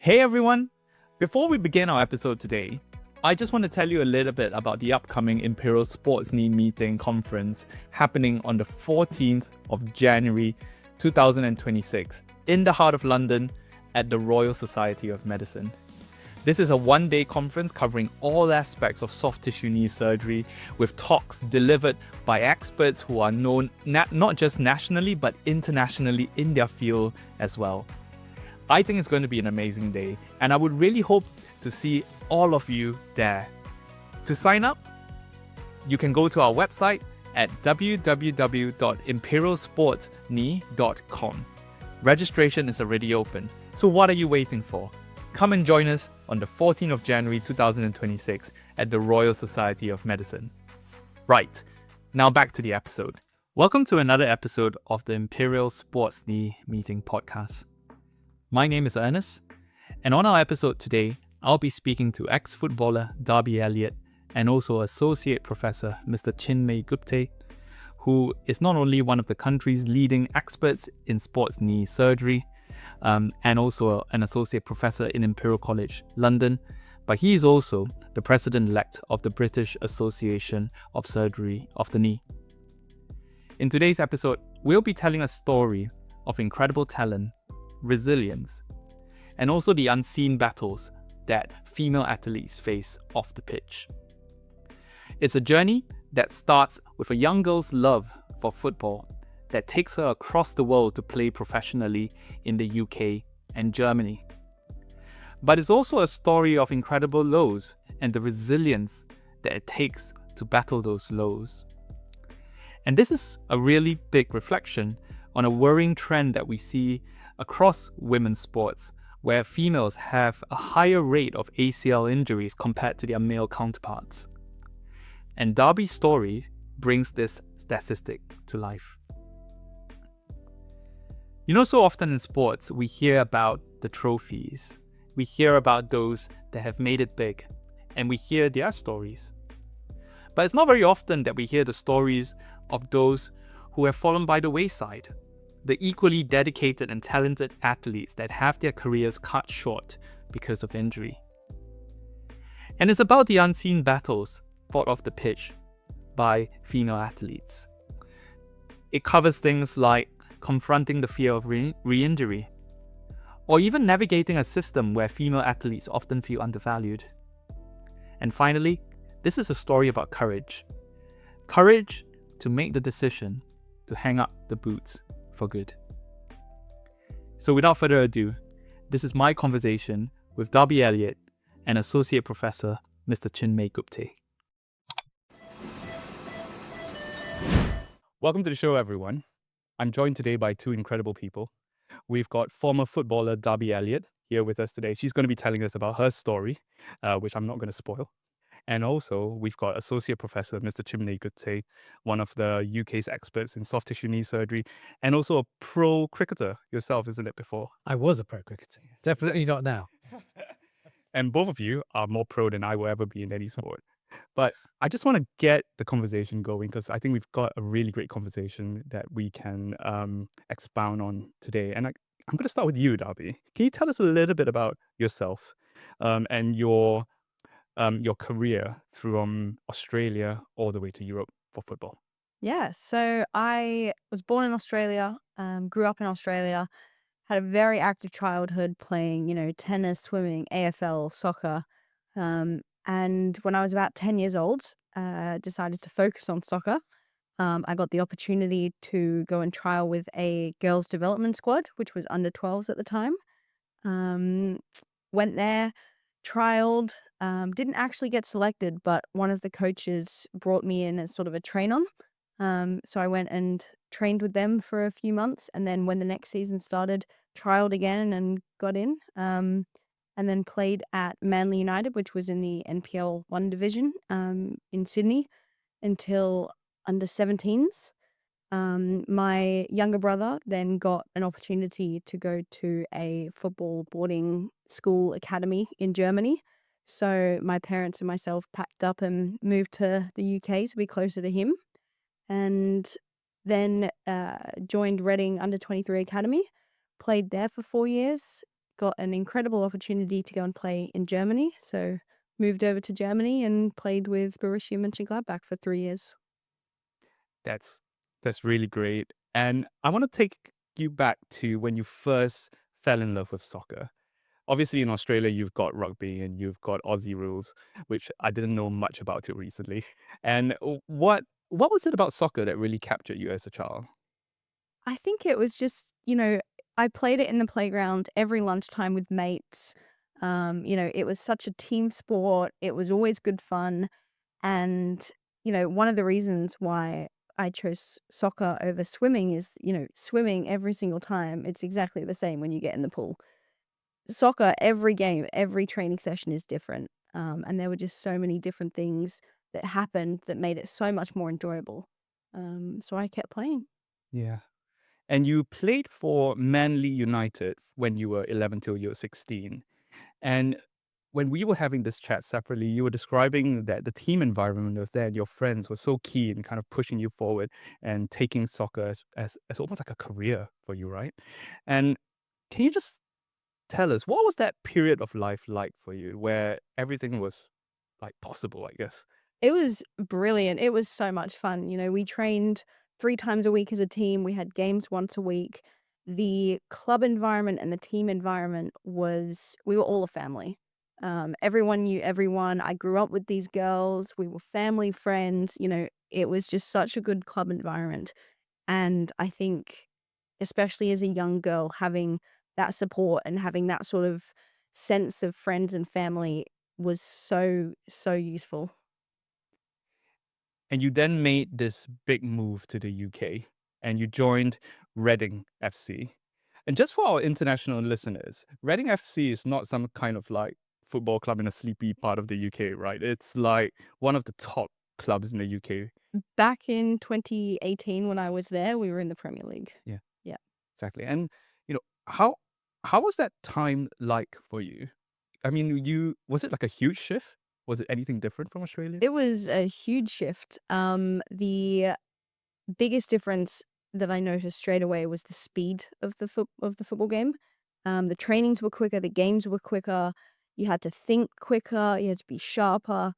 Hey everyone! Before we begin our episode today, I just want to tell you a little bit about the upcoming Imperial Sports Knee Meeting Conference happening on the 14th of January 2026 in the heart of London at the Royal Society of Medicine. This is a one-day conference covering all aspects of soft tissue knee surgery with talks delivered by experts who are known not just nationally but internationally in their field as well. I think it's going to be an amazing day, and I would really hope to see all of you there. To sign up, you can go to our website at www.imperialsportsknee.com. Registration is already open, so what are you waiting for? Come and join us on the 14th of January 2026 at the Royal Society of Medicine. Right, now back to the episode. Welcome to another episode of the Imperial Sports Knee Meeting Podcast. My name is Ernest, and on our episode today, I'll be speaking to ex-footballer Darby Elliott and also Associate Professor Mr. Chinmay Gupte, who is not only one of the country's leading experts in sports knee surgery, and also an Associate Professor in Imperial College London, but he is also the President-elect of the British Association of Surgery of the Knee. In today's episode, we'll be telling a story of incredible talent, resilience, and also the unseen battles that female athletes face off the pitch. It's a journey that starts with a young girl's love for football that takes her across the world to play professionally in the UK and Germany. But it's also a story of incredible lows and the resilience that it takes to battle those lows. And this is a really big reflection on a worrying trend that we see across women's sports, where females have a higher rate of ACL injuries compared to their male counterparts. And Darby's story brings this statistic to life. You know, so often in sports, we hear about the trophies. We hear about those that have made it big, and we hear their stories. But it's not very often that we hear the stories of those who have fallen by the wayside, the equally dedicated and talented athletes that have their careers cut short because of injury. And it's about the unseen battles fought off the pitch by female athletes. It covers things like confronting the fear of re-injury, or even navigating a system where female athletes often feel undervalued. And finally, this is a story about courage. Courage to make the decision to hang up the boots for good. So without further ado, this is my conversation with Darby Elliott and Associate Professor Mr. Chinmay Gupte. Welcome to the show, everyone. I'm joined today by two incredible people. We've got former footballer Darby Elliott here with us today. She's going to be telling us about her story, which I'm not going to spoil. And also, we've got Associate Professor Mr. Chinmay Gupte, one of the UK's experts in soft tissue knee surgery, and also a pro cricketer yourself, isn't it, before? I was a pro cricketer. Definitely not now. And both of you are more pro than I will ever be in any sport. But I just want to get the conversation going because I think we've got a really great conversation that we can expound on today. And I'm going to start with you, Darby. Can you tell us a little bit about yourself and your career from Australia all the way to Europe for football? Yeah, so I was born in Australia, grew up in Australia, had a very active childhood playing, tennis, swimming, AFL, soccer. And when I was about 10 years old, decided to focus on soccer. I got the opportunity to go and trial with a girls' development squad, which was under 12s at the time. Went there, trialed, didn't actually get selected, but one of the coaches brought me in as sort of a train-on. So I went and trained with them for a few months, and then when the next season started, trialed again and got in. And then played at Manly United, which was in the NPL 1 division in Sydney, until under 17s. My younger brother then got an opportunity to go to a football boarding school academy in Germany. So my parents and myself packed up and moved to the UK to be closer to him. And then joined Reading Under 23 Academy, played there for 4 years, got an incredible opportunity to go and play in Germany. So moved over to Germany and played with Borussia Mönchengladbach for 3 years. That's really great. And I want to take you back to when you first fell in love with soccer. Obviously, in Australia, you've got rugby and you've got Aussie rules, which I didn't know much about till recently. And what was it about soccer that really captured you as a child? I think it was just, I played it in the playground every lunchtime with mates. It was such a team sport. It was always good fun. And, one of the reasons why I chose soccer over swimming is, swimming every single time, it's exactly the same when you get in the pool. Soccer, every game, every training session is different. And there were just so many different things that happened that made it so much more enjoyable. So I kept playing. Yeah. And you played for Manly United when you were 11 till you were 16. And when we were having this chat separately, you were describing that the team environment was there and your friends were so key in kind of pushing you forward and taking soccer as almost like a career for you, right? And can you just tell us, what was that period of life like for you where everything was like possible, I guess? It was brilliant. It was so much fun. We trained 3 times a week as a team. We had games once a week. The club environment and the team environment we were all a family. Everyone knew everyone. I grew up with these girls. We were family friends. It was just such a good club environment. And I think, especially as a young girl, having that support and having that sort of sense of friends and family was so, so useful. And you then made this big move to the UK and you joined Reading FC. And just for our international listeners, Reading FC is not some kind of like football club in a sleepy part of the UK, right? It's like one of the top clubs in the UK. Back in 2018 when I was there, we were in the Premier League. Yeah, Yeah. exactly. And you know, how was that time like for you? I mean, was it like a huge shift? Was it anything different from Australia? It was a huge shift. The biggest difference that I noticed straight away was the speed of the football game. The trainings were quicker, the games were quicker. You had to think quicker, you had to be sharper.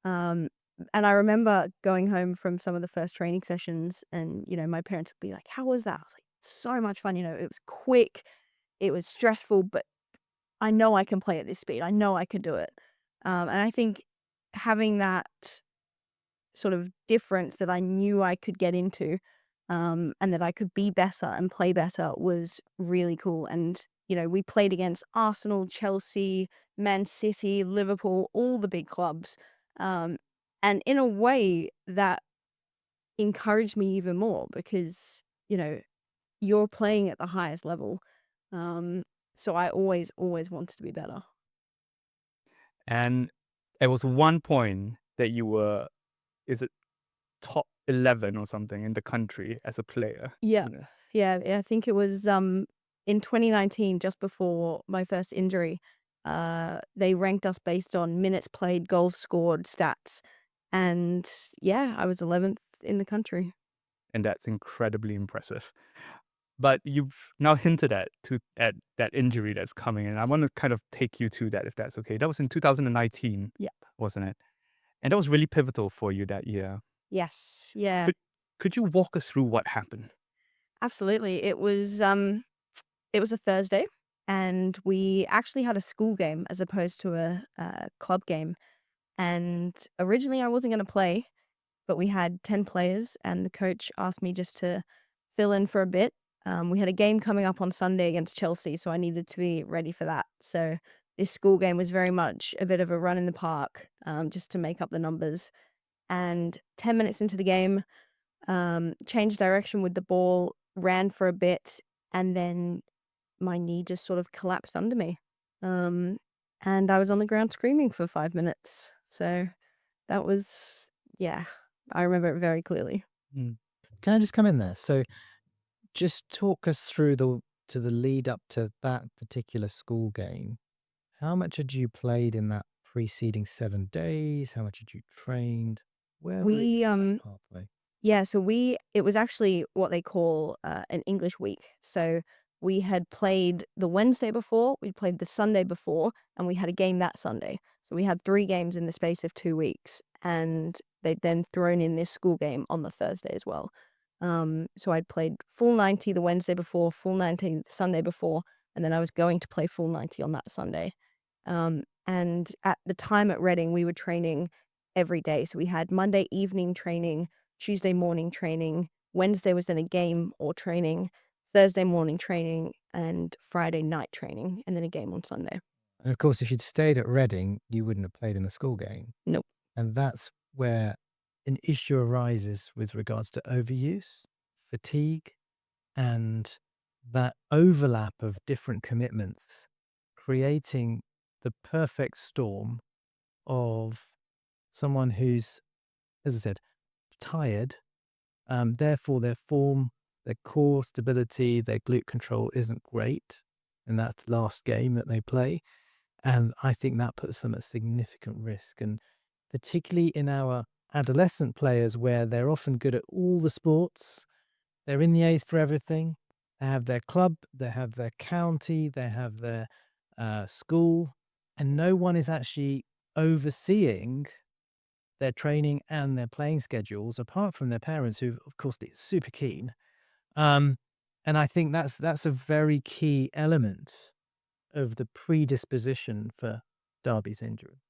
Um, and I remember going home from some of the first training sessions and, my parents would be like, "How was that?" I was like, "So much fun." It was quick, it was stressful, but I know I can play at this speed. I know I could do it. And I think having that sort of difference that I knew I could get into, and that I could be better and play better was really cool. And, we played against Arsenal, Chelsea, Man City, Liverpool, all the big clubs. Um, and in a way that encouraged me even more because, you're playing at the highest level. Um, so I always, always wanted to be better. And it was one point that you were, is it top 11 or something in the country as a player? Yeah. You know? Yeah, I think it was, in 2019, just before my first injury, they ranked us based on minutes played, goals scored, stats, and yeah, I was 11th in the country. And that's incredibly impressive. But you've now hinted at that injury that's coming, and I want to kind of take you to that if that's okay. That was in 2019, Yeah. wasn't it? And that was really pivotal for you that year. Yes. Yeah, Could could you walk us through what happened? absolutely. It was a Thursday, and we actually had a school game as opposed to a club game, and originally I wasn't gonna play, but we had 10 players, and the coach asked me just to fill in for a bit. We had a game coming up on Sunday against Chelsea, so I needed to be ready for that. So this school game was very much a bit of a run in the park, just to make up the numbers. And 10 minutes into the game, changed direction with the ball, ran for a bit, and then my knee just sort of collapsed under me. Um, and I was on the ground screaming for 5 minutes. So that was, yeah, I remember it very clearly. Mm. Can I just come in there? So just talk us through the lead up to that particular school game. How much had you played in that preceding 7 days? How much had you trained? Where were you We, at that pathway? yeah, so it was actually what they call an English week. So we had played the Wednesday before, we played the Sunday before, and we had a game that Sunday. So we had 3 games in the space of 2 weeks, and they'd then thrown in this school game on the Thursday as well. So I'd played full 90 the Wednesday before, full 90 the Sunday before, and then I was going to play full 90 on that Sunday. And at the time at Reading, we were training every day. So we had Monday evening training, Tuesday morning training, Wednesday was then a game or training, Thursday morning training, and Friday night training, and then a game on Sunday. And of course, if you'd stayed at Reading, you wouldn't have played in the school game. Nope. And that's where an issue arises with regards to overuse, fatigue, and that overlap of different commitments, creating the perfect storm of someone who's, as I said, tired. Therefore, their form, their core stability, their glute control isn't great in that last game that they play. And I think that puts them at significant risk. And particularly in our adolescent players, where they're often good at all the sports, they're in the A's for everything. They have their club, they have their county, they have their school, and no one is actually overseeing their training and their playing schedules, apart from their parents, who, of course, are super keen. And I think that's a very key element of the predisposition for Darby's injury.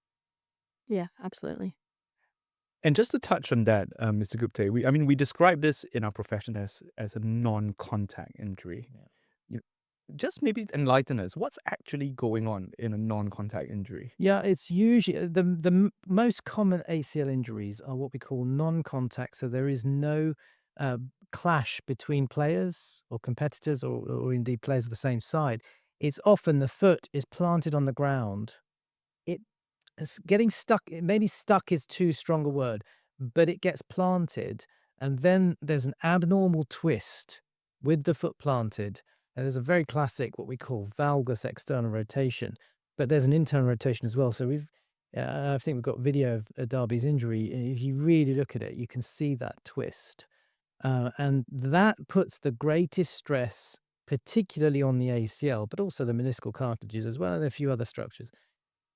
Yeah, absolutely. And just to touch on that, Mr. Gupte, we describe this in our profession as a non-contact injury. Yeah. You just maybe enlighten us. What's actually going on in a non-contact injury? Yeah, it's usually the most common ACL injuries are what we call non-contact. So there is no clash between players or competitors or indeed players of the same side. It's often the foot is planted on the ground. It's getting stuck. Maybe stuck is too strong a word, but it gets planted, and then there's an abnormal twist with the foot planted. And there's a very classic, what we call valgus external rotation, but there's an internal rotation as well. So I think we've got video of Darby's injury. And if you really look at it, you can see that twist. And that puts the greatest stress, particularly on the ACL, but also the meniscal cartilages as well, and a few other structures.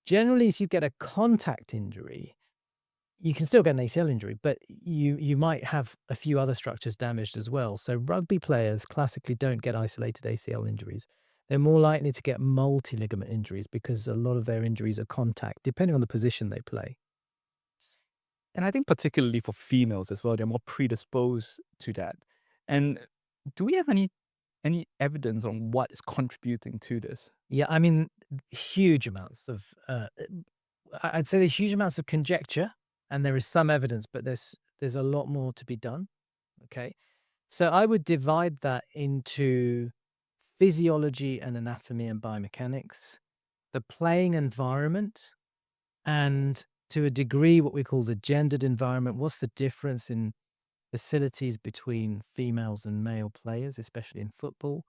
Generally, if you get a contact injury, you can still get an ACL injury, but you might have a few other structures damaged as well. So rugby players classically don't get isolated ACL injuries. They're more likely to get multi-ligament injuries because a lot of their injuries are contact, depending on the position they play. And I think particularly for females as well, they're more predisposed to that. And do we have any evidence on what is contributing to this? Yeah, I mean, huge amounts of, I'd say there's huge amounts of conjecture, and there is some evidence, but there's a lot more to be done. Okay. So I would divide that into physiology and anatomy and biomechanics, the playing environment, and to a degree, what we call the gendered environment. What's the difference in facilities between females and male players, especially in football?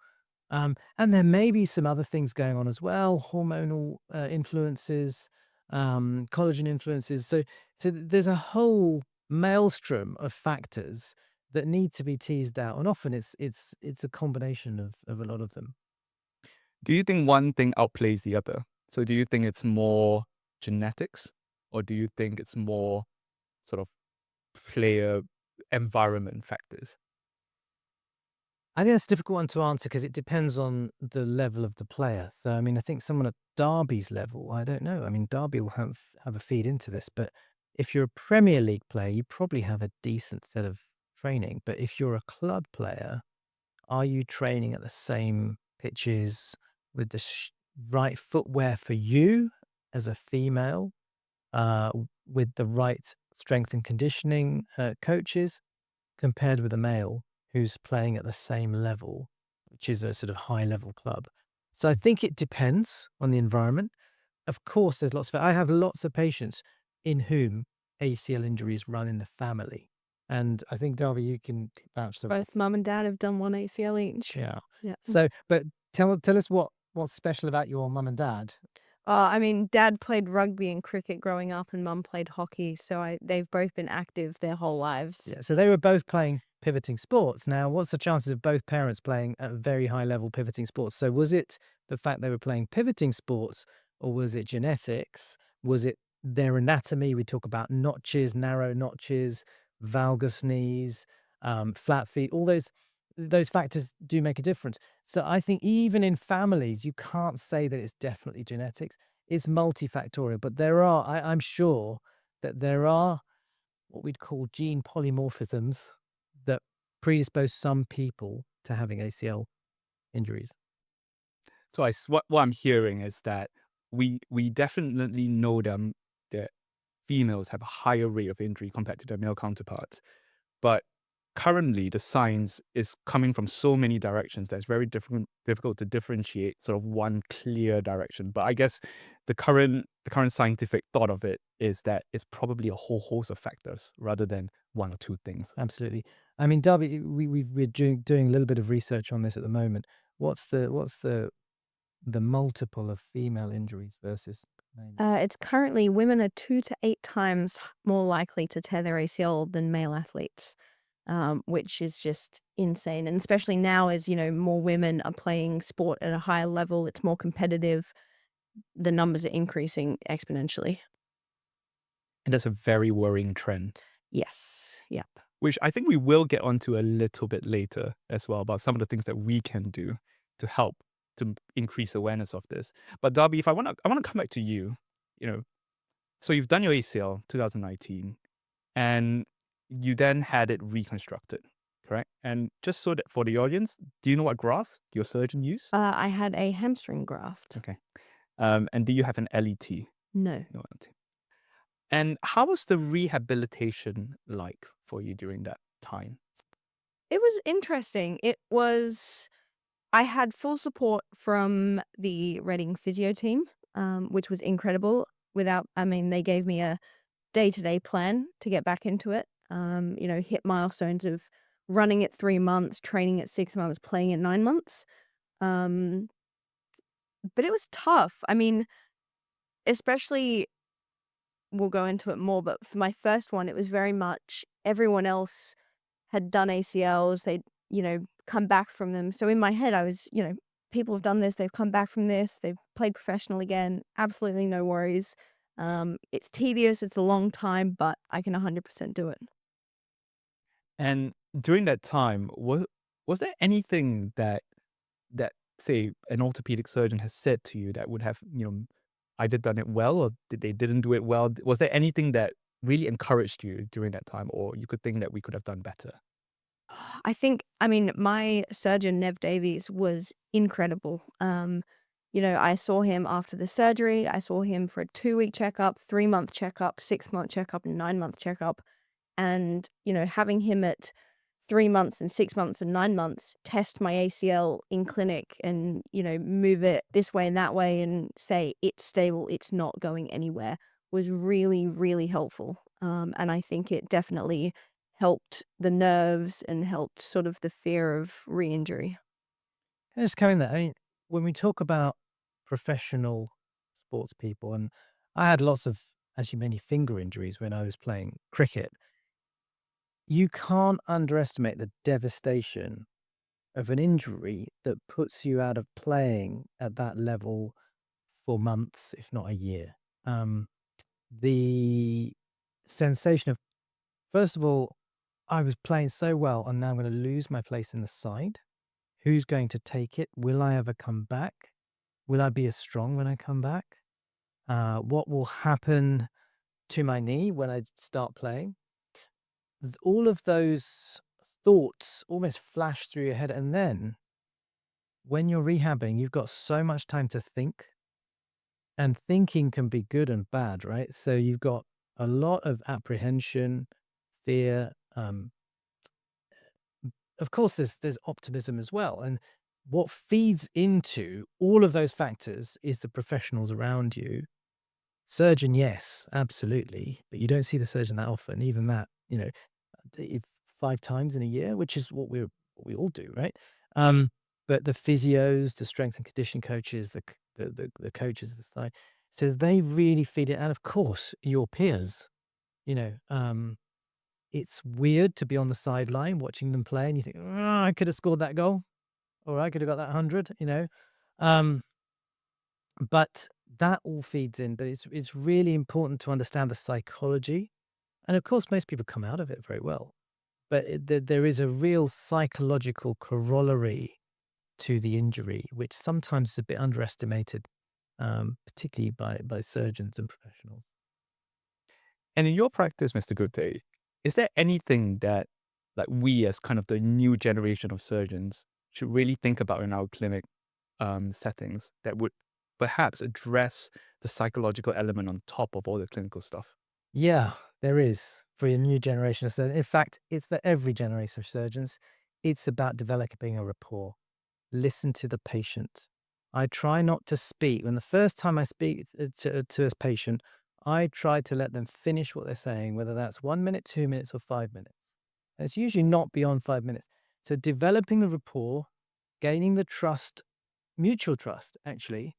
And there may be some other things going on as well, hormonal influences, collagen influences. So there's a whole maelstrom of factors that need to be teased out, and often it's a combination of a lot of them. Do you think one thing outplays the other? So do you think it's more genetics, or do you think it's more sort of player environment factors? I think that's a difficult one to answer because it depends on the level of the player. So, I mean, I think someone at Darby's level, I don't know. I mean, Darby will have a feed into this, but if you're a Premier League player, you probably have a decent set of training. But if you're a club player, are you training at the same pitches with the right footwear for you as a female, with the right strength and conditioning coaches compared with a male who's playing at the same level, which is a sort of high-level club? So I think it depends on the environment. Of course, there's lots of... I have lots of patients in whom ACL injuries run in the family. And I think, Darby, you can vouch for... Both mum and dad have done one ACL each. Yeah. Yeah. So, but tell us what's special about your mum and dad. I mean, dad played rugby and cricket growing up, and mum played hockey. So they've both been active their whole lives. Yeah. So they were both playing pivoting sports. Now, what's the chances of both parents playing at a very high level pivoting sports? So was it the fact they were playing pivoting sports, or was it genetics? Was it their anatomy? We talk about notches, narrow notches, valgus knees, flat feet, all those factors do make a difference. So I think even in families, you can't say that it's definitely genetics. It's multifactorial, but I'm sure that there are what we'd call gene polymorphisms that predispose some people to having ACL injuries. So what I'm hearing is that we definitely know that females have a higher rate of injury compared to their male counterparts. But currently, the science is coming from so many directions that it's very difficult to differentiate sort of one clear direction. But I guess the current scientific thought of it is that it's probably a whole host of factors rather than one or two things. Absolutely. I mean, Darby, we're doing a little bit of research on this at the moment. What's the multiple of female injuries versus male? It's currently women are 2 to 8 times more likely to tear their ACL than male athletes, which is just insane. And especially now, as more women are playing sport at a higher level, it's more competitive. The numbers are increasing exponentially. And that's a very worrying trend, Yes. Yep. which I think we will get onto a little bit later as well about some of the things that we can do to help to increase awareness of this. But Darby, if I want to come back to you, so you've done your ACL 2019 and you then had it reconstructed, correct? And just so that for the audience, do you know what graft your surgeon used? I had a hamstring graft. Okay. And do you have an LET? No. No LET. And how was the rehabilitation like for you during that time? It was interesting. I had full support from the Reading physio team, which was incredible. They gave me a day-to-day plan to get back into it. Hit milestones of running at 3 months, training at 6 months, playing at 9 months. But it was tough. I mean, especially, we'll go into it more, but for my first one, it was very much everyone else had done ACLs. They'd, come back from them. So in my head, I was, people have done this. They've come back from this. They've played professional again. Absolutely no worries. It's tedious. It's a long time, but I can 100% do it. And during that time, was there anything that say an orthopedic surgeon has said to you that would have, either done it well or they didn't do it well? Was there anything that really encouraged you during that time, or you could think that we could have done better? My surgeon, Nev Davies, was incredible. I saw him after the surgery. I saw him for a 2-week checkup, 3-month checkup, 6-month checkup, and 9-month checkup. And, having him at 3 months and 6 months and 9 months test my ACL in clinic and, move it this way and that way and say it's stable, it's not going anywhere, was really, really helpful. And I think it definitely helped the nerves and helped sort of the fear of re-injury. Can I just come in there? I mean, when we talk about professional sports people, and I had actually many finger injuries when I was playing cricket, you can't underestimate the devastation of an injury that puts you out of playing at that level for months, if not a year. The sensation of, first of all, I was playing so well and now I'm going to lose my place in the side. Who's going to take it? Will I ever come back? Will I be as strong when I come back? What will happen to my knee when I start playing? All of those thoughts almost flash through your head. And then when you're rehabbing, you've got so much time to think. And thinking can be good and bad, right? So you've got a lot of apprehension, fear. Of course, there's optimism as well. And what feeds into all of those factors is the professionals around you. Surgeon, yes, absolutely. But you don't see the surgeon that often, even that, 5 times in a year, which is what we all do, right? But the physios, the strength and conditioning coaches, the coaches, the side, so they really feed it. And of course, your peers, it's weird to be on the sideline watching them play and you think, "Oh, I could have scored that goal or I could have got that 100, you know. Um, but that all feeds in. But it's really important to understand the psychology. And of course, most people come out of it very well. But there is a real psychological corollary to the injury, which sometimes is a bit underestimated, particularly by surgeons and professionals. And in your practice, Mr. Gupte, is there anything that like we as kind of the new generation of surgeons should really think about in our clinic settings that would perhaps address the psychological element on top of all the clinical stuff? Yeah, there is for a new generation of surgeons. In fact, it's for every generation of surgeons. It's about developing a rapport. Listen to the patient. I try not to speak. When the first time I speak to a patient, I try to let them finish what they're saying, whether that's 1 minute, 2 minutes, or 5 minutes. And it's usually not beyond 5 minutes. So developing the rapport, gaining the trust, mutual trust, actually,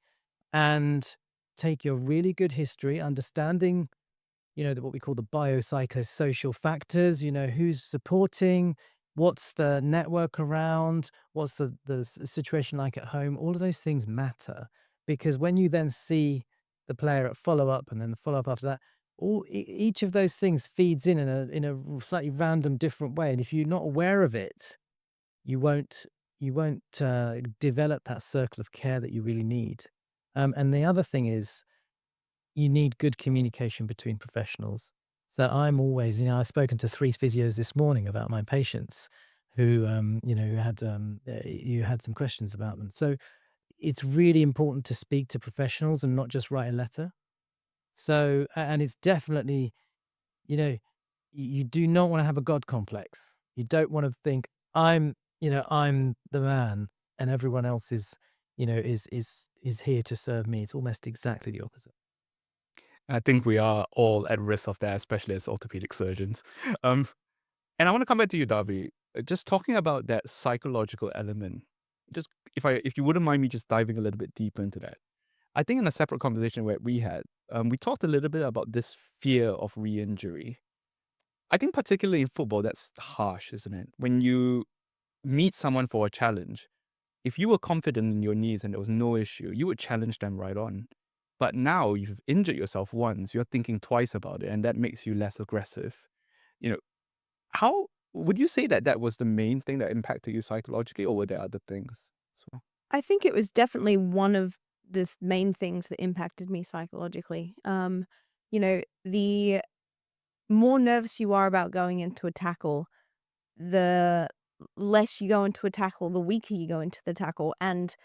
and take your really good history, understanding what we call the biopsychosocial factors, who's supporting, what's the network around, what's the situation like at home. All of those things matter because when you then see the player at follow-up and then the follow-up after that, each of those things feeds in a slightly random different way. And if you're not aware of it, you won't develop that circle of care that you really need. And the other thing is, you need good communication between professionals. So I'm always, I've spoken to 3 physios this morning about my patients who, you had some questions about them. So it's really important to speak to professionals and not just write a letter. So, and it's definitely, you do not want to have a God complex. You don't want to think I'm the man and everyone else is here to serve me. It's almost exactly the opposite. I think we are all at risk of that, especially as orthopedic surgeons. Um, and I want to come back to you, Darby. Just talking about that psychological element. Just if you wouldn't mind me just diving a little bit deeper into that. I think in a separate conversation where we had, we talked a little bit about this fear of re-injury. I think particularly in football, that's harsh, isn't it? When you meet someone for a challenge, if you were confident in your knees and there was no issue, you would challenge them right on. But now you've injured yourself once, you're thinking twice about it, and that makes you less aggressive. You know, how would you say that that was the main thing that impacted you psychologically, or were there other things as well? I think it was definitely one of the main things that impacted me psychologically. The more nervous you are about going into a tackle, the less you go into a tackle, the weaker you go into the tackle. And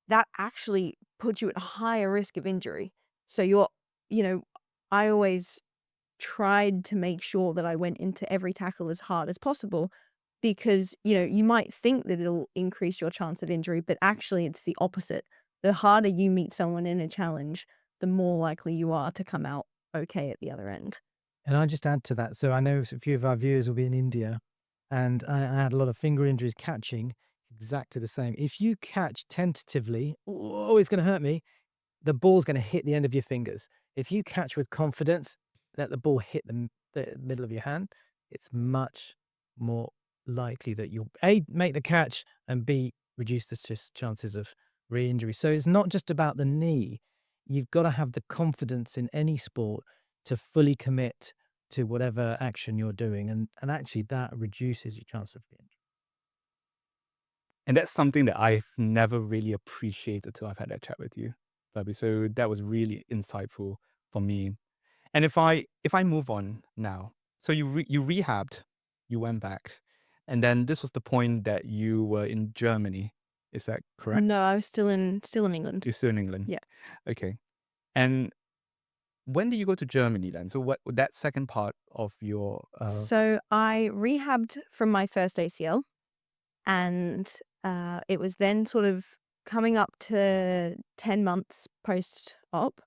that actually puts you at a higher risk of injury. So I always tried to make sure that I went into every tackle as hard as possible because, you might think that it'll increase your chance of injury, but actually it's the opposite. The harder you meet someone in a challenge, the more likely you are to come out okay at the other end. And I just add to that. So I know a few of our viewers will be in India, and I had a lot of finger injuries catching. Exactly the same. If you catch tentatively, oh, it's going to hurt me. The ball's going to hit the end of your fingers. If you catch with confidence, let the ball hit the middle of your hand. It's much more likely that you'll A, make the catch, and B, reduce the chances of re-injury. So it's not just about the knee. You've got to have the confidence in any sport to fully commit to whatever action you're doing. And actually that reduces your chance of re-injury. And that's something that I've never really appreciated till I've had that chat with you, Darby. So that was really insightful for me. And if I move on now, so you rehabbed, you went back, and then this was the point that you were in Germany. Is that correct? No, I was still in England. You're still in England. Yeah. Okay. And when did you go to Germany then? So what that second part of your So I rehabbed from my first ACL, and it was then sort of coming up to 10 months post-op,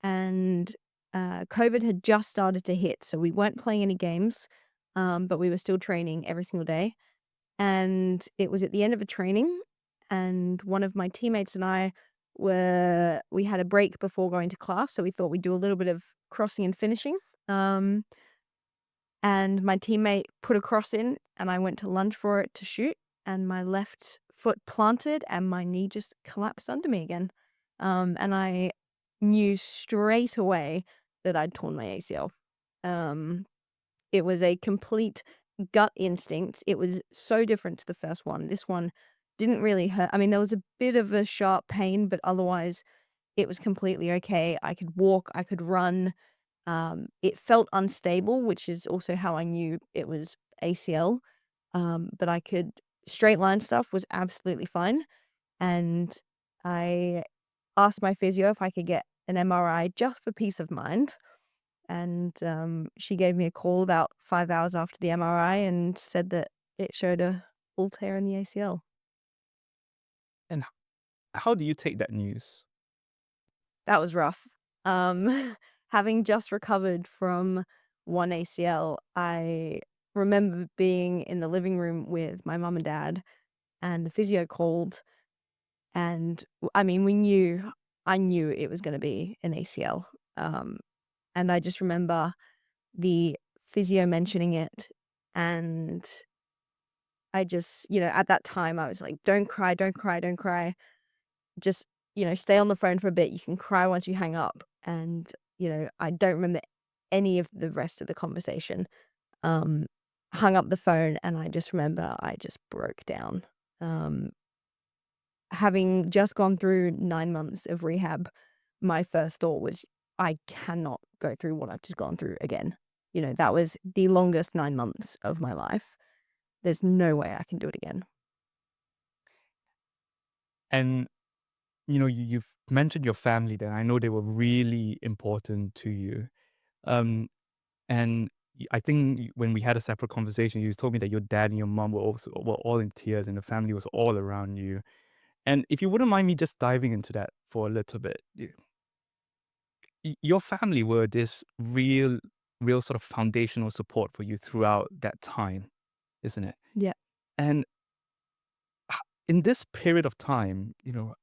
and COVID had just started to hit. So we weren't playing any games, but we were still training every single day. And it was at the end of a training, and one of my teammates and I we had a break before going to class, so we thought we'd do a little bit of crossing and finishing. and my teammate put a cross in, and I went to lunge for it to shoot, and my left foot planted, and my knee just collapsed under me again. And I knew straight away that I'd torn my ACL. Um, it was a complete gut instinct. It was so different to the first one. This one didn't really hurt. I mean, there was a bit of a sharp pain, but otherwise it was completely okay. I could walk, I could run. It felt unstable, which is also how I knew it was ACL. But I could straight line stuff was absolutely fine. And I asked my physio if I could get an MRI just for peace of mind. And she gave me a call about 5 hours after the MRI and said that it showed a full tear in the ACL. And how do you take that news? That was rough. Having just recovered from one ACL, I remember being in the living room with my mum and dad, and the physio called, and I mean, I knew it was going to be an ACL. And I just remember the physio mentioning it, and I just, at that time I was like, don't cry, don't cry, don't cry. Just, stay on the phone for a bit. You can cry once you hang up. And, I don't remember any of the rest of the conversation. Um, Hung up the phone, and I just remember I just broke down. Having just gone through 9 months of rehab, my first thought was, I cannot go through what I've just gone through again. That was the longest 9 months of my life. There's no way I can do it again. And you've mentioned your family there. I know they were really important to you. And I think when we had a separate conversation, you told me that your dad and your mom were all in tears, and the family was all around you. And if you wouldn't mind me just diving into that for a little bit, your family were this real sort of foundational support for you throughout that time, isn't it? Yeah. And in this period of time,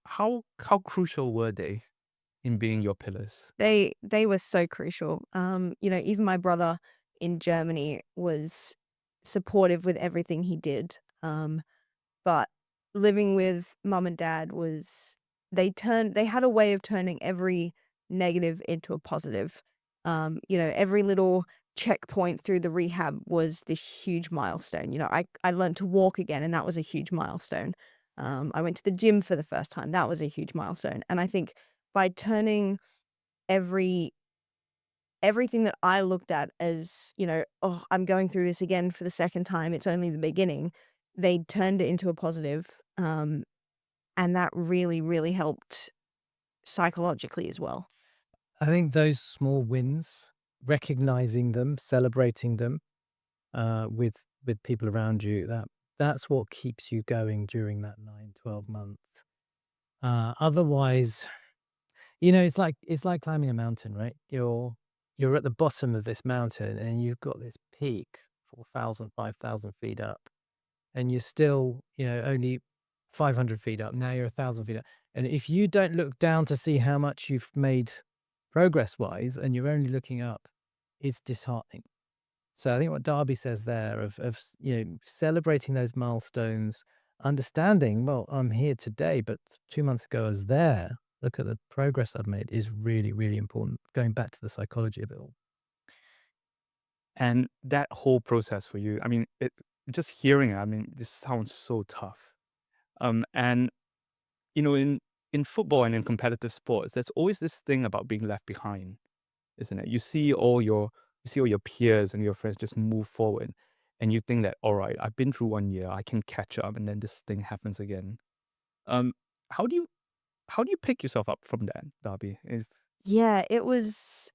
how crucial were they in being your pillars? They were so crucial. Even my brother in Germany was supportive with everything he did. But living with mum and dad they had a way of turning every negative into a positive. Every little checkpoint through the rehab was this huge milestone. I learned to walk again, and that was a huge milestone. I went to the gym for the first time. That was a huge milestone. And I think by turning everything that I looked at as, oh, I'm going through this again for the second time, it's only the beginning, they turned it into a positive. And that really, really helped psychologically as well. I think those small wins, recognizing them, celebrating them with people around you, that's what keeps you going during that 9-12 months. Otherwise, it's like climbing a mountain, right? You're at the bottom of this mountain, and you've got this peak 4,000, 5,000 feet up, and you're still, only 500 feet up. Now you're 1,000 feet up. And if you don't look down to see how much you've made progress-wise, and you're only looking up, it's disheartening. So I think what Darby says there of celebrating those milestones, understanding, well, I'm here today, but 2 months ago I was there. Look at the progress I've made is really, really important. Going back to the psychology of it all. And that whole process for you, I mean, just hearing it, I mean, this sounds so tough. And in football and in competitive sports, there's always this thing about being left behind, isn't it? You see all your peers and your friends just move forward, and you think that, all right, I've been through 1 year, I can catch up, and then this thing happens again. Um, how do you pick yourself up from that, Darby? Yeah, it was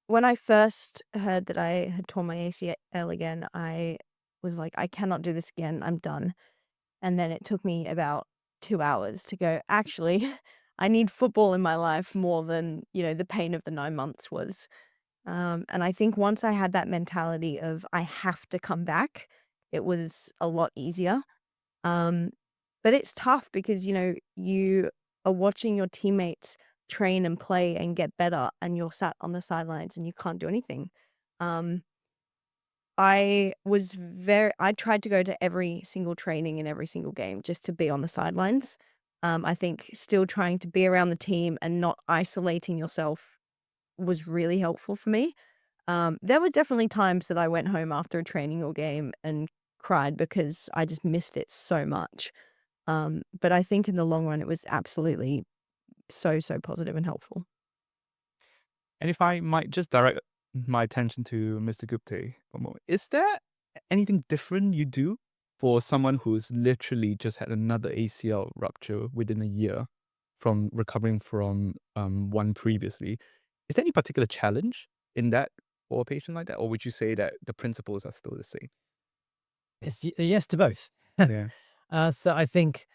when I first heard that I had torn my ACL again, I was like, I cannot do this again. I'm done. And then it took me about 2 hours to go, actually, I need football in my life more than, the pain of the 9 months was. And I think once I had that mentality of I have to come back, it was a lot easier. Um, but it's tough because, you are watching your teammates train and play and get better, and you're sat on the sidelines and you can't do anything. Um, I tried to go to every single training and every single game just to be on the sidelines. I think still trying to be around the team and not isolating yourself was really helpful for me. There were definitely times that I went home after a training or game and cried because I just missed it so much. But I think in the long run, it was absolutely so positive and helpful. And if I might just direct my attention to Mr. Gupte for a moment, is there anything different you do for someone who's literally just had another ACL rupture within a year from recovering from one previously? Is there any particular challenge in that for a patient like that? Or would you say that the principles are still the same? It's a yes to both. Yeah. So I think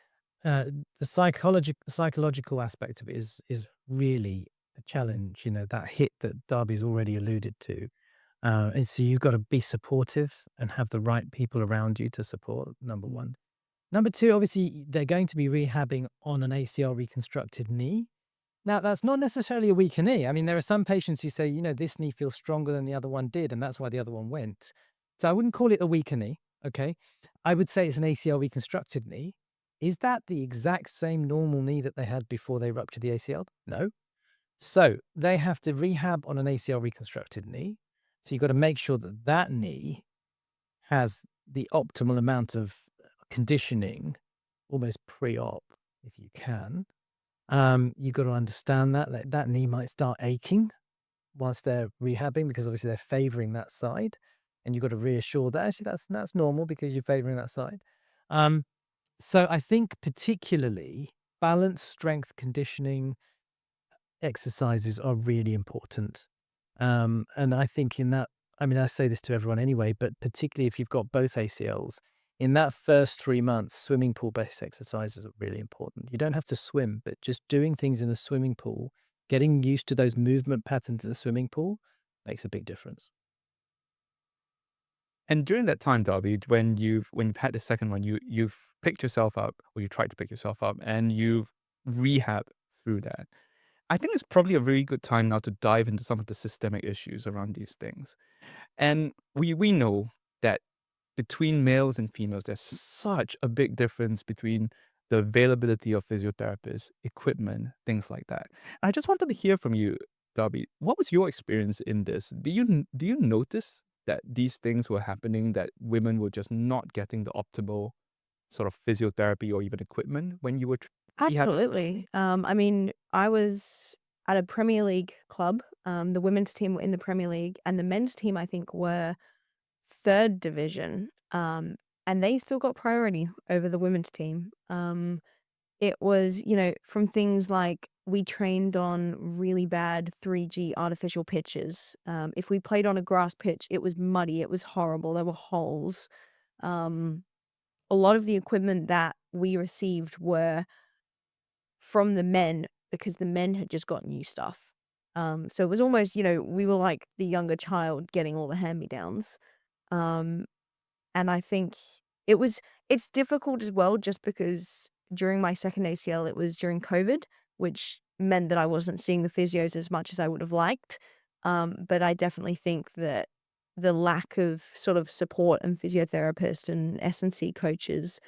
the psychological aspect of it is really a challenge. You know, that hit that Darby's already alluded to. And so you've got to be supportive and have the right people around you to support. Number one. Number two, obviously, they're going to be rehabbing on an ACL reconstructed knee. Now, that's not necessarily a weaker knee. I mean, there are some patients who say, you know, this knee feels stronger than the other one did, and that's why the other one went. So I wouldn't call it a weaker knee. Okay. I would say it's an ACL reconstructed knee. Is that the exact same normal knee that they had before they ruptured the ACL? No. So they have to rehab on an ACL reconstructed knee. So you've got to make sure that that knee has the optimal amount of conditioning, almost pre-op, if you can. You've got to understand that knee might start aching whilst they're rehabbing because obviously they're favoring that side, and you've got to reassure that actually that's normal because you're favoring that side. So I think particularly balance, strength, conditioning exercises are really important. And I think in that, I mean, I say this to everyone anyway, but particularly if you've got both ACLs, in that first 3 months, swimming pool based exercises are really important. You don't have to swim, but just doing things in the swimming pool, getting used to those movement patterns in the swimming pool makes a big difference. And during that time, Darby, when you've had the second one, you've picked yourself up, or you tried to pick yourself up, and you've rehab through that. I think it's probably a very good time now to dive into some of the systemic issues around these things. And we know that between males and females, there's such a big difference between the availability of physiotherapists, equipment, things like that. I just wanted to hear from you, Darby. What was your experience in this? Do you notice that these things were happening, that women were just not getting the optimal sort of physiotherapy or even equipment when you were rehab? Absolutely. I mean, I was at a Premier League club. The women's team were in the Premier League, and the men's team, I think, were third division. And they still got priority over the women's team. It was, from things like we trained on really bad 3G artificial pitches. If we played on a grass pitch, it was muddy, it was horrible, there were holes. Um, a lot of the equipment that we received were from the men because the men had just got new stuff. So it was almost, we were like the younger child getting all the hand-me-downs. Um, and I think it's difficult as well just because during my second ACL, it was during COVID, which meant that I wasn't seeing the physios as much as I would have liked. But I definitely think that the lack of sort of support and physiotherapist and S&C coaches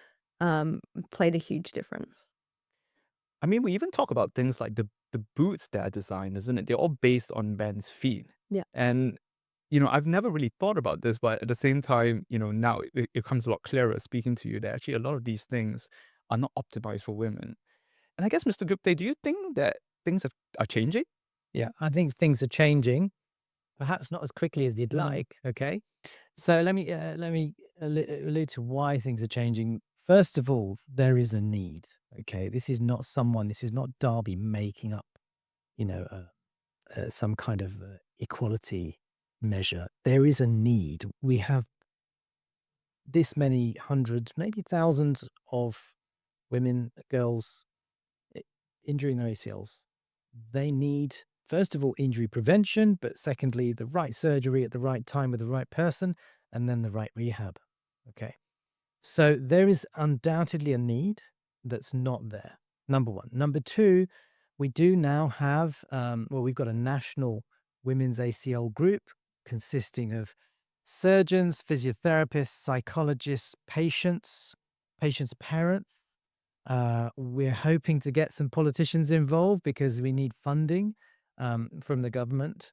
played a huge difference. I mean, we even talk about things like the boots that are designed, isn't it? They're all based on men's feet. Yeah. And, I've never really thought about this, but at the same time, now it comes a lot clearer speaking to you that actually a lot of these things are not optimized for women. And I guess, Mr. Gupte, do you think that are changing? Yeah, I think things are changing, perhaps not as quickly as you'd like. Okay, so let me allude to why things are changing. First of all, there is a need. Okay, this is not Darby making up, some kind of equality measure. There is a need. We have this many hundreds, maybe thousands of women, girls injuring their ACLs. They need, first of all, injury prevention, but secondly, the right surgery at the right time with the right person, and then the right rehab. Okay. So there is undoubtedly a need that's not there. Number one. Number two, we do now have, we've got a national women's ACL group consisting of surgeons, physiotherapists, psychologists, patients' parents. We're hoping to get some politicians involved because we need funding from the government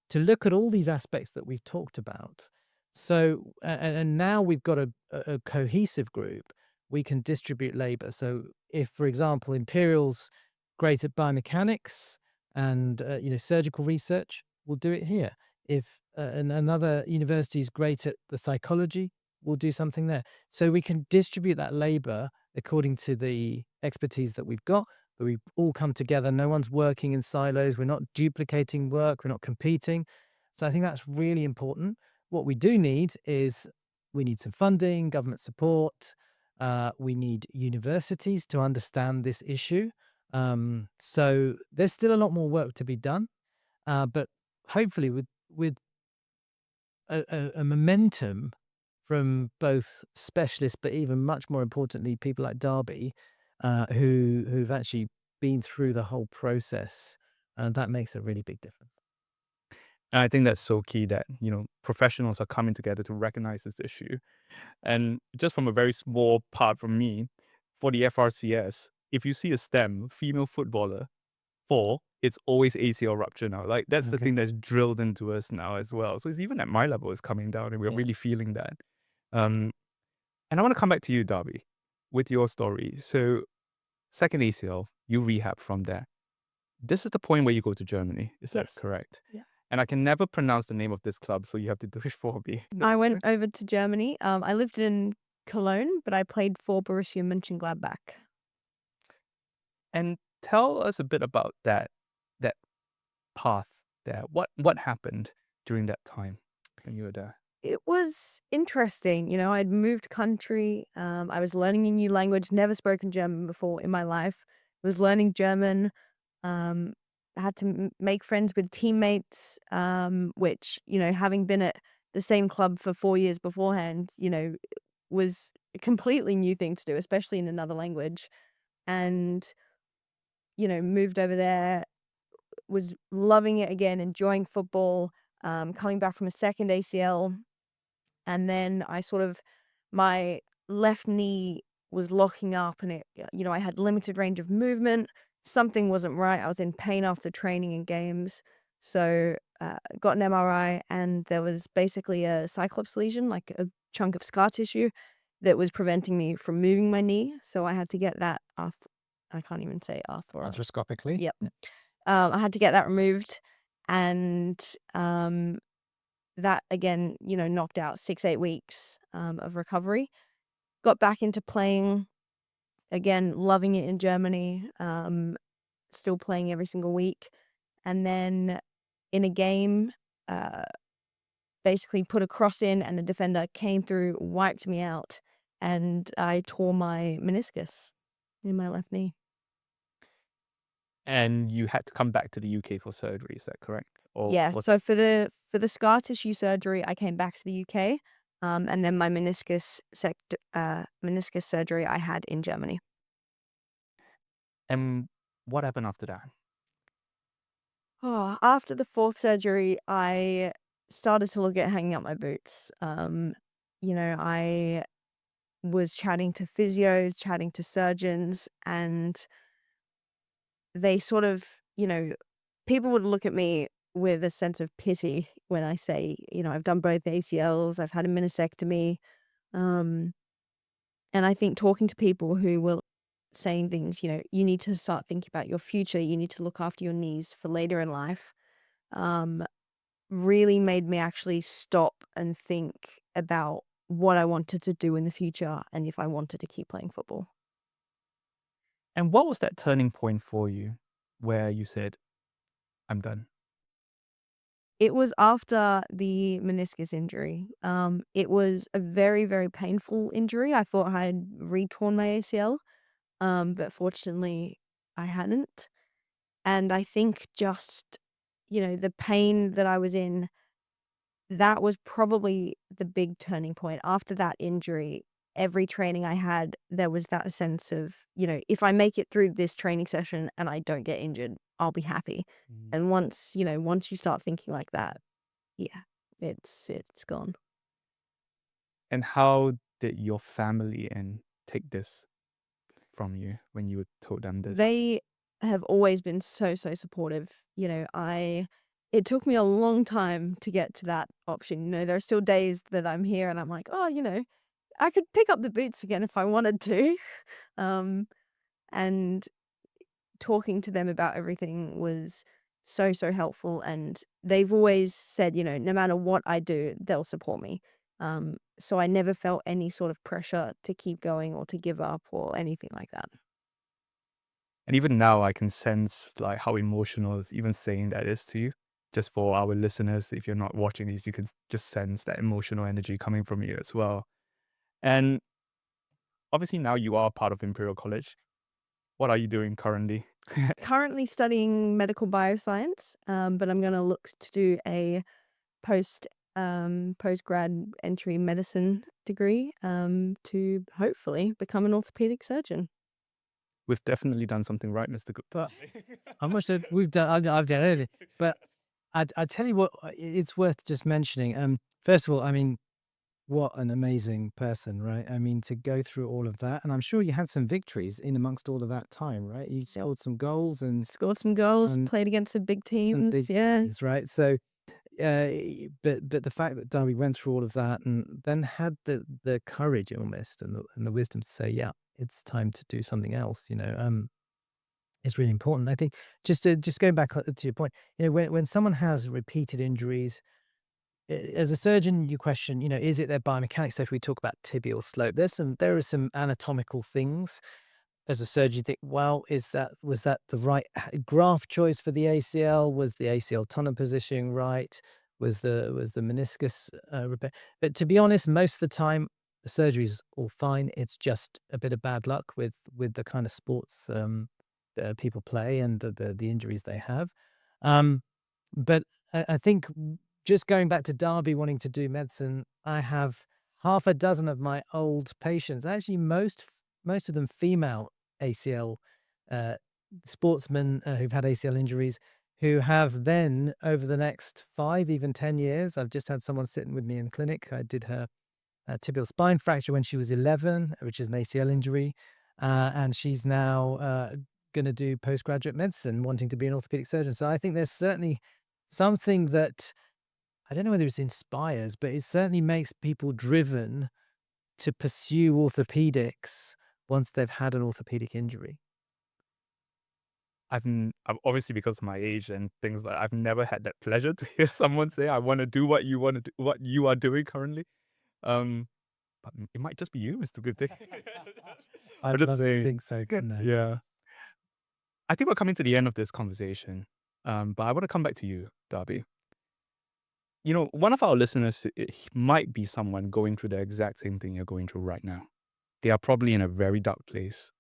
to look at all these aspects that we've talked about. So, and now we've got a cohesive group, we can distribute labor. So if, for example, Imperial's great at biomechanics and, surgical research, we'll do it here. If another university is great at the psychology, we'll do something there. So we can distribute that labor according to the expertise that we've got, but we all come together. No one's working in silos. We're not duplicating work. We're not competing. So I think that's really important. What we do need is we need some funding, government support. We need universities to understand this issue. So there's still a lot more work to be done. But hopefully with a momentum from both specialists, but even much more importantly, people like Darby, who've actually been through the whole process, that makes a really big difference. And I think that's so key that, professionals are coming together to recognize this issue. And just from a very small part from me, for the FRCS, if you see a STEM female footballer fall, it's always ACL rupture now. Like that's the Okay. thing that's drilled into us now as well. So it's even at my level, it's coming down, and we're Yeah. really feeling that. And I want to come back to you, Darby, with your story. So second ACL, you rehab from there. This is the point where you go to Germany. Is that Yes. correct? Yeah. And I can never pronounce the name of this club, so you have to do it for me. I went over to Germany. I lived in Cologne, but I played for Borussia Mönchengladnach. And tell us a bit about that path there. What happened during that time when you were there? It was interesting. I'd moved country. I was learning a new language, never spoken German before in my life. I was learning German. I had to make friends with teammates, which, having been at the same club for 4 years beforehand, was a completely new thing to do, especially in another language. And, moved over there, was loving it again, enjoying football, coming back from a second ACL. And then my left knee was locking up and I had limited range of movement. Something wasn't right. I was in pain after training and games. So got an MRI and there was basically a cyclops lesion, like a chunk of scar tissue that was preventing me from moving my knee. So I had to get that off. I can't even say Arthroscopically. Yep. I had to get that removed and that again, knocked out 6-8 weeks of recovery. Got back into playing again, loving it in Germany. Still playing every single week. And then in a game, basically put a cross in and the defender came through, wiped me out, and I tore my meniscus in my left knee. And you had to come back to the UK for surgery, is that correct? Or Yeah. was So for the scar tissue surgery, I came back to the UK, and then my meniscus surgery I had in Germany. and what happened after that? Oh, after the fourth surgery, I started to look at hanging up my boots. I was chatting to physios, chatting to surgeons, and they sort of, people would look at me with a sense of pity when I say, I've done both ACLs, I've had a meniscectomy. Um, and I think talking to people who were saying things, you need to start thinking about your future, you need to look after your knees for later in life, really made me actually stop and think about what I wanted to do in the future and if I wanted to keep playing football. And what was that turning point for you where you said, I'm done? It was after the meniscus injury. It was a very, very painful injury. I thought I had re-torn my ACL, but fortunately I hadn't. And I think just, the pain that I was in, that was probably the big turning point. After that injury, every training I had, there was that sense of, if I make it through this training session and I don't get injured, I'll be happy. And once you start thinking like that, yeah, it's gone. And how did your family and take this from you when you told them this? They have always been so, so supportive. It took me a long time to get to that option. There are still days that I'm here and I'm like, oh, I could pick up the boots again if I wanted to. Um, and talking to them about everything was so, so helpful. And they've always said, no matter what I do, they'll support me. So I never felt any sort of pressure to keep going or to give up or anything like that. And even now, I can sense like how emotional even saying that is to you. Just for our listeners, if you're not watching these, you can just sense that emotional energy coming from you as well. And obviously now you are part of Imperial College. What are you doing currently? Currently studying medical bioscience, but I'm going to look to do a postgrad entry medicine degree to hopefully become an orthopedic surgeon. We've definitely done something right, Mr. Gupta. I'm not sure we've done. I've done anything, but I tell you what, it's worth just mentioning. First of all, I mean, what an amazing person, right? I mean, to go through all of that, and I'm sure you had some victories in amongst all of that time, right? You scored some goals and Scored some goals, and played against some big some teams. big Yeah. teams, right? So, but the fact that Darby went through all of that and then had the courage almost and the wisdom to say, yeah, it's time to do something else, is really important. I think just going back to your point, when someone has repeated injuries, as a surgeon, you question, is it their biomechanics? So if we talk about tibial slope, there are some anatomical things. As a surgeon, you think, well, was that the right graft choice for the ACL? Was the ACL tunnel positioning right? Was the meniscus repair? But to be honest, most of the time, the surgery's all fine. It's just a bit of bad luck with the kind of sports that people play and the injuries they have. Um, but I think just going back to Derby wanting to do medicine, I have half a dozen of my old patients, actually most of them female ACL uh, sportsmen who've had ACL injuries, who have then over the next 5, even 10 years, I've just had someone sitting with me in clinic. I did her tibial spine fracture when she was 11, which is an ACL injury, and she's now going to do postgraduate medicine, wanting to be an orthopedic surgeon. So I think there's certainly something that I don't know whether it inspires, but it certainly makes people driven to pursue orthopedics once they've had an orthopedic injury. I'm obviously because of my age and things like I've never had that pleasure to hear someone say I want to do what you want to do, what you are doing currently. But it might just be you, Mr. Gupte. I I'm just don't saying. think so. No. Yeah. I think we're coming to the end of this conversation. But I want to come back to you, Darby. One of our listeners might be someone going through the exact same thing you're going through right now. They are probably in a very dark place.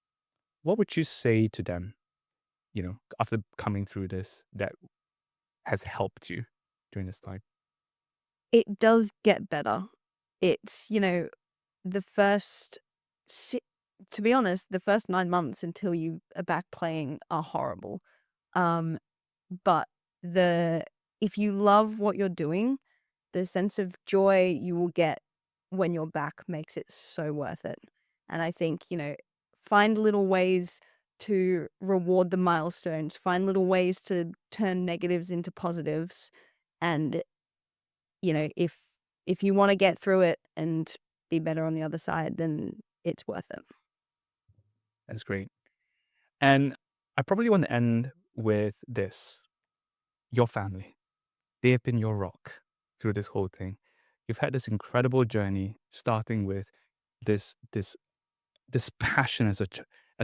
What would you say to them, after coming through this that has helped you during this time? It does get better. It's, the first, to be honest, the first 9 months until you are back playing are horrible. But if you love what you're doing, the sense of joy you will get when you're back makes it so worth it. And I think, find little ways to reward the milestones, find little ways to turn negatives into positives. And, if you want to get through it and be better on the other side, then it's worth it. That's great. And I probably want to end with this. Your family. They have been your rock through this whole thing. You've had this incredible journey, starting with this passion as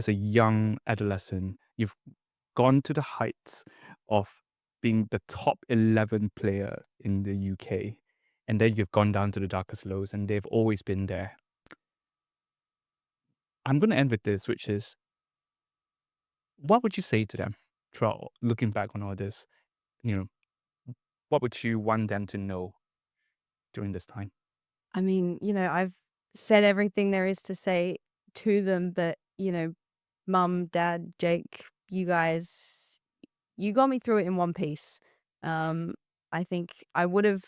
a young adolescent. You've gone to the heights of being the top 11 player in the UK. And then you've gone down to the darkest lows, and they've always been there. I'm going to end with this, which is, what would you say to them throughout looking back on all this? What would you want them to know during this time? I mean, I've said everything there is to say to them, but, Mum, Dad, Jake, you guys, you got me through it in one piece. I think I would have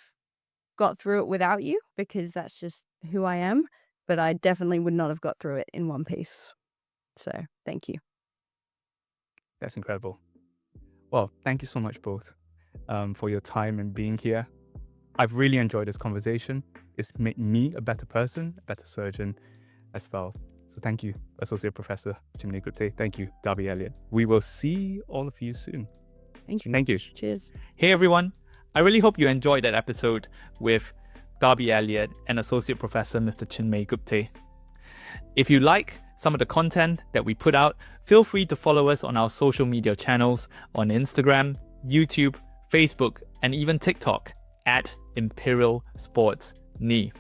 got through it without you because that's just who I am, but I definitely would not have got through it in one piece. So thank you. That's incredible. Well, thank you so much both for your time and being here. I've really enjoyed this conversation. It's made me a better person, a better surgeon as well. So thank you, Associate Professor Chinmay Gupte. Thank you, Darby Elliott. We will see all of you soon. Thank you. Thank you. Cheers. Hey everyone, I really hope you enjoyed that episode with Darby Elliott and Associate Professor Mr. Chinmay Gupte. If you like some of the content that we put out, feel free to follow us on our social media channels on Instagram, YouTube, Facebook, and even TikTok at Imperial Sports Knee.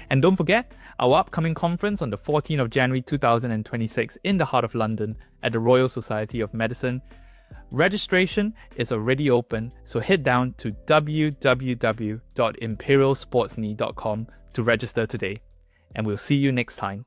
And don't forget our upcoming conference on the 14th of January 2026 in the heart of London at the Royal Society of Medicine. Registration is already open, so head down to www.imperialsportsknee.com to register today. And we'll see you next time.